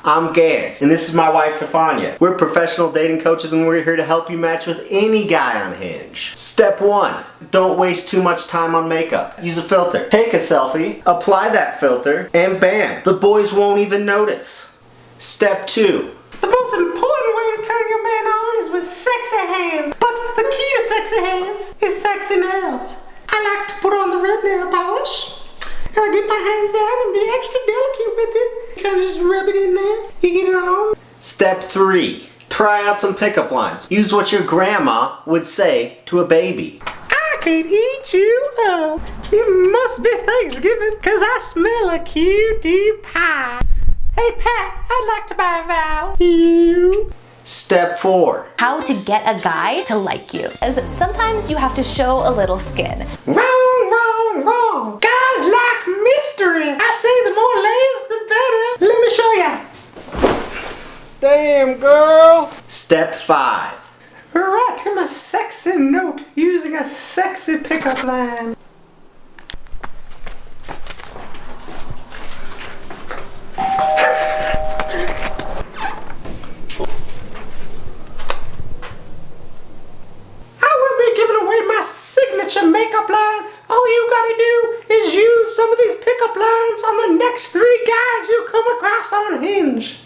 I'm Gantz, and this is my wife Tefania. We're professional dating coaches and we're here to help you match with any guy on Hinge. Step 1. Don't waste too much time on makeup. Use a filter. Take a selfie, apply that filter, and bam, the boys won't even notice. Step 2. The most important way to turn your man on is with sexy hands, but the key to sexy hands is sexy nails. I like to put on the red nail polish. And I get my hands down and be extra delicate with it. You kind of just rub it in there, you get it on. Step 3. Try out some pickup lines. Use what your grandma would say to a baby. I could eat you up. It must be Thanksgiving, cause I smell a cutie pie. Hey Pat, I'd like to buy a vowel. You. Step 4. How to get a guy to like you. As sometimes you have to show a little skin. Wrong, wrong, wrong. Guys like mystery. I say the more layers, the better. Let me show ya. Damn, girl. Step 5. Write him a sexy note using a sexy pickup line. Signature makeup line. All you gotta do is use some of these pickup lines on the next 3 guys you come across on Hinge.